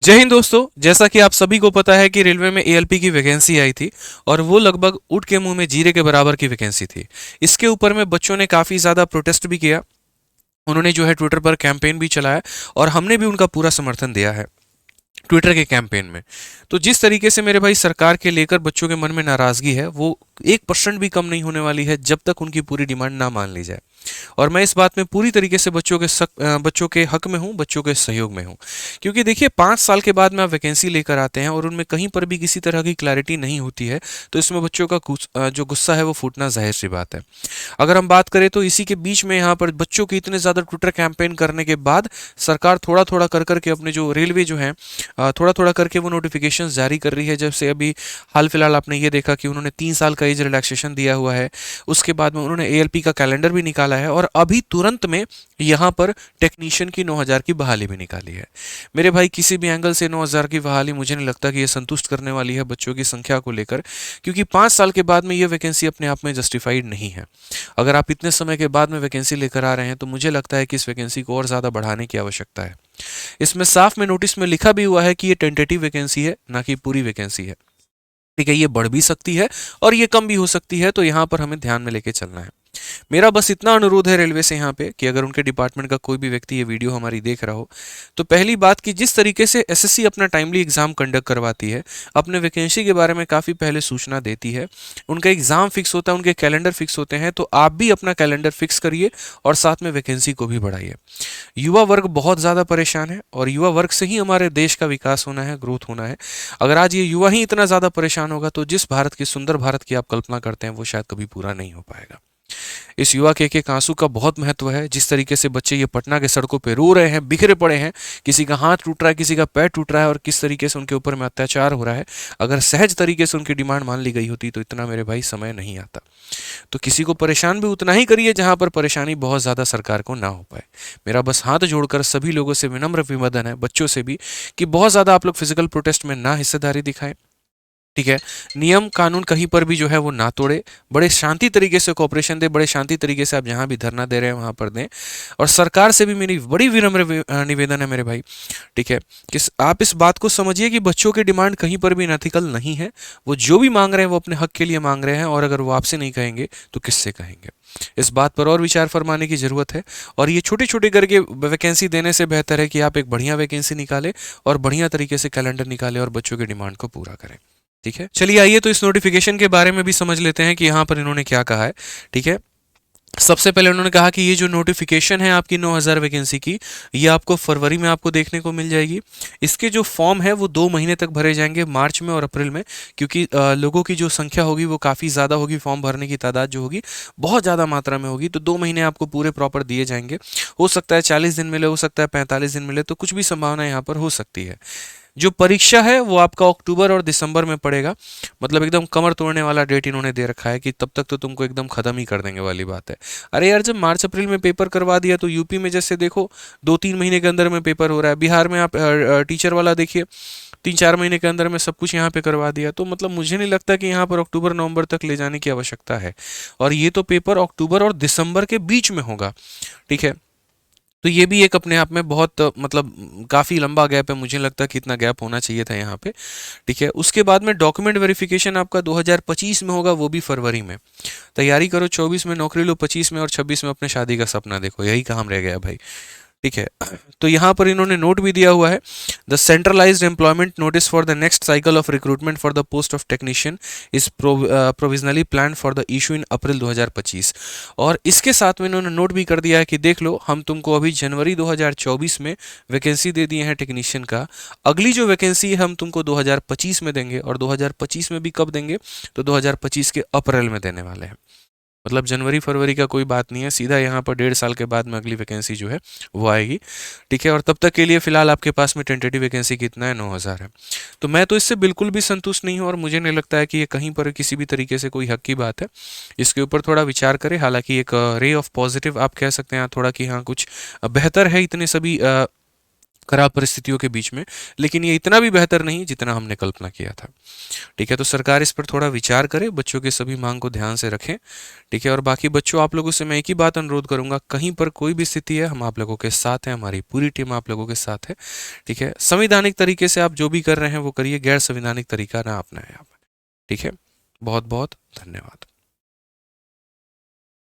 जय हिंद दोस्तों। जैसा कि आप सभी को पता है कि रेलवे में एएलपी की वैकेंसी आई थी और वो लगभग ऊँट के मुंह में जीरे के बराबर की वैकेंसी थी। इसके ऊपर में बच्चों ने काफ़ी ज़्यादा प्रोटेस्ट भी किया। उन्होंने जो है ट्विटर पर कैंपेन भी चलाया और हमने भी उनका पूरा समर्थन दिया है ट्विटर के कैंपेन में। तो जिस तरीके से मेरे भाई सरकार के लेकर बच्चों के मन में नाराज़गी है वो 1% भी कम नहीं होने वाली है जब तक उनकी पूरी डिमांड ना मान ली जाए। और मैं इस बात में पूरी तरीके से बच्चों के हक में हूँ, बच्चों के सहयोग में हूँ। क्योंकि देखिए 5 साल के बाद में आप वैकेंसी लेकर आते हैं और उनमें कहीं पर भी किसी तरह की क्लैरिटी नहीं होती है, तो इसमें बच्चों का जो गुस्सा है वो फूटना जाहिर सी बात है। अगर हम बात करें तो इसी के बीच में यहाँ पर बच्चों के इतने ज़्यादा ट्विटर कैंपेन करने के बाद सरकार थोड़ा थोड़ा कर करके अपने जो रेलवे जो है थोड़ा थोड़ा करके वो नोटिफिकेशंस जारी कर रही है। जब से अभी हाल फिलहाल आपने ये देखा कि उन्होंने 3 साल का एज रिलैक्सेशन दिया हुआ है। उसके बाद में उन्होंने एएलपी का कैलेंडर भी निकाला है और अभी तुरंत में यहाँ पर टेक्नीशियन की 9,000 की बहाली भी निकाली है। मेरे भाई किसी भी एंगल से 9,000 की बहाली मुझे नहीं लगता कि ये संतुष्ट करने वाली है बच्चों की संख्या को लेकर, क्योंकि 5 साल के बाद में ये वैकेंसी अपने आप में जस्टिफाइड नहीं है। अगर आप इतने समय के बाद में वैकेंसी लेकर आ रहे हैं तो मुझे लगता है कि इस वैकेंसी को और ज़्यादा बढ़ाने की आवश्यकता है। इसमें साफ में नोटिस में लिखा भी हुआ है कि ये टेंटेटिव वैकेंसी है, ना कि पूरी वैकेंसी है। ठीक है, ये बढ़ भी सकती है और ये कम भी हो सकती है, तो यहाँ पर हमें ध्यान में लेके चलना है। मेरा बस इतना अनुरोध है रेलवे से यहाँ पे कि अगर उनके डिपार्टमेंट का कोई भी व्यक्ति ये वीडियो हमारी देख रहा हो, तो पहली बात कि जिस तरीके से एसएससी अपना टाइमली एग्जाम कंडक्ट करवाती है, अपने वैकेंसी के बारे में काफ़ी पहले सूचना देती है, उनका एग्जाम फिक्स होता है, उनके कैलेंडर फिक्स होते हैं, तो आप भी अपना कैलेंडर फिक्स करिए और साथ में वैकेंसी को भी बढ़ाइए। युवा वर्ग बहुत ज़्यादा परेशान है और युवा वर्ग से ही हमारे देश का विकास होना है, ग्रोथ होना है। अगर आज ये युवा ही इतना ज़्यादा परेशान होगा तो जिस भारत की सुंदर भारत की आप कल्पना करते हैं वो शायद कभी पूरा नहीं हो पाएगा। इस युवा के एक आंसू का बहुत महत्व है। जिस तरीके से बच्चे ये पटना के सड़कों पे रो रहे हैं, बिखरे पड़े हैं, किसी का हाथ टूट रहा है, किसी का पैर टूट रहा है और किस तरीके से उनके ऊपर में अत्याचार हो रहा है, अगर सहज तरीके से उनकी डिमांड मान ली गई होती तो इतना मेरे भाई समय नहीं आता। तो किसी को परेशान भी उतना ही करिए जहां पर परेशानी बहुत ज़्यादा सरकार को ना हो पाए। मेरा बस हाथ जोड़कर सभी लोगों से विनम्र निवेदन है, बच्चों से भी, कि बहुत ज़्यादा आप लोग फिजिकल प्रोटेस्ट में ना हिस्सेदारी दिखाएं। ठीक है, नियम कानून कहीं पर भी जो है वो ना तोड़े, बड़े शांति तरीके से कोऑपरेशन दे, बड़े शांति तरीके से आप जहां भी धरना दे रहे हैं वहां पर दें। और सरकार से भी मेरी बड़ी विनम्र निवेदन है मेरे भाई, ठीक है, कि आप इस बात को समझिए कि बच्चों की डिमांड कहीं पर भी नथिकल नहीं है। वो जो भी मांग रहे हैं वो अपने हक के लिए मांग रहे हैं और अगर वो आपसे नहीं कहेंगे तो किससे कहेंगे। इस बात पर और विचार फरमाने की जरूरत है और ये छोटे छोटे करके वैकेंसी देने से बेहतर है कि आप एक बढ़िया वैकेंसी निकालें और बढ़िया तरीके से कैलेंडर निकालें और बच्चों की डिमांड को पूरा करें। ठीक है, चलिए आइए तो इस नोटिफिकेशन के बारे में भी समझ लेते हैं कि यहाँ पर इन्होंने क्या कहा है। ठीक है, सबसे पहले उन्होंने कहा कि ये जो नोटिफिकेशन है आपकी 9,000 वैकेंसी की, ये आपको फरवरी में आपको देखने को मिल जाएगी। इसके जो फॉर्म है वो 2 महीने तक भरे जाएंगे, मार्च में और अप्रैल में, क्योंकि लोगों की जो संख्या होगी वो काफ़ी ज़्यादा होगी, फॉर्म भरने की तादाद जो होगी बहुत ज़्यादा मात्रा में होगी, तो 2 महीने आपको पूरे प्रॉपर दिए जाएंगे। हो सकता है 40 दिन मिले, हो सकता है 45 दिन मिले, तो कुछ भी संभावना यहाँ पर हो सकती है। जो परीक्षा है वो आपका अक्टूबर और दिसंबर में पड़ेगा, मतलब एकदम कमर तोड़ने वाला डेट इन्होंने दे रखा है कि तब तक तो तुमको एकदम खत्म ही कर देंगे वाली बात है। अरे यार, जब मार्च अप्रैल में पेपर करवा दिया तो यूपी में जैसे देखो 2-3 महीने के अंदर में पेपर हो रहा है, बिहार में आप टीचर वाला देखिए 3-4 महीने के अंदर में सब कुछ यहाँ पे करवा दिया। तो मतलब मुझे नहीं लगता कि यहाँ पर अक्टूबर नवंबर तक ले जाने की आवश्यकता है, और ये तो पेपर अक्टूबर और दिसंबर के बीच में होगा। ठीक है, तो ये भी एक अपने आप में बहुत मतलब काफ़ी लंबा गैप है, मुझे लगता है कि इतना गैप होना चाहिए था यहाँ पे। ठीक है, उसके बाद में डॉक्यूमेंट वेरिफिकेशन आपका 2025 में होगा, वो भी फरवरी में। तैयारी करो, 24 में नौकरी लो, 25 में और 26 में अपने शादी का सपना देखो, यही काम रह गया भाई। ठीक है, तो यहाँ पर इन्होंने नोट भी दिया हुआ है, the centralised employment notice for the next cycle of recruitment for the post of technician is provisionally plan for the issue in April 2025। और इसके साथ में इन्होंने नोट भी कर दिया है कि देख लो, हम तुमको अभी जनवरी 2024 में वैकेंसी दे दिए हैं टेक्नीशियन का, अगली जो वैकेंसी है हम तुमको 2025 में देंगे, और 2025 में भी कब देंगे, तो 2025 के अप्रैल में देने वाले हैं। मतलब जनवरी फरवरी का कोई बात नहीं है, सीधा यहाँ पर 1.5 साल के बाद में अगली वैकेंसी जो है वो आएगी। ठीक है, और तब तक के लिए फिलहाल आपके पास में टेंटेटिव वैकेंसी कितना है, 9,000 है। तो मैं तो इससे बिल्कुल भी संतुष्ट नहीं हूँ और मुझे नहीं लगता है कि ये कहीं पर किसी भी तरीके से कोई हक की बात है। इसके ऊपर थोड़ा विचार करें। हालांकि एक रे ऑफ पॉजिटिव आप कह सकते हैं थोड़ा, कि हाँ कुछ बेहतर है इतने सभी खराब परिस्थितियों के बीच में, लेकिन ये इतना भी बेहतर नहीं जितना हमने कल्पना किया था। ठीक है, तो सरकार इस पर थोड़ा विचार करे, बच्चों की सभी मांग को ध्यान से रखें। ठीक है, और बाकी बच्चों, आप लोगों से मैं एक ही बात अनुरोध करूंगा, कहीं पर कोई भी स्थिति है, हम आप लोगों के साथ हैं, हमारी पूरी टीम आप लोगों के साथ है। ठीक है, संवैधानिक तरीके से आप जो भी कर रहे हैं वो करिए, गैर संवैधानिक तरीका ना अपनाएं आप। ठीक है, बहुत बहुत धन्यवाद।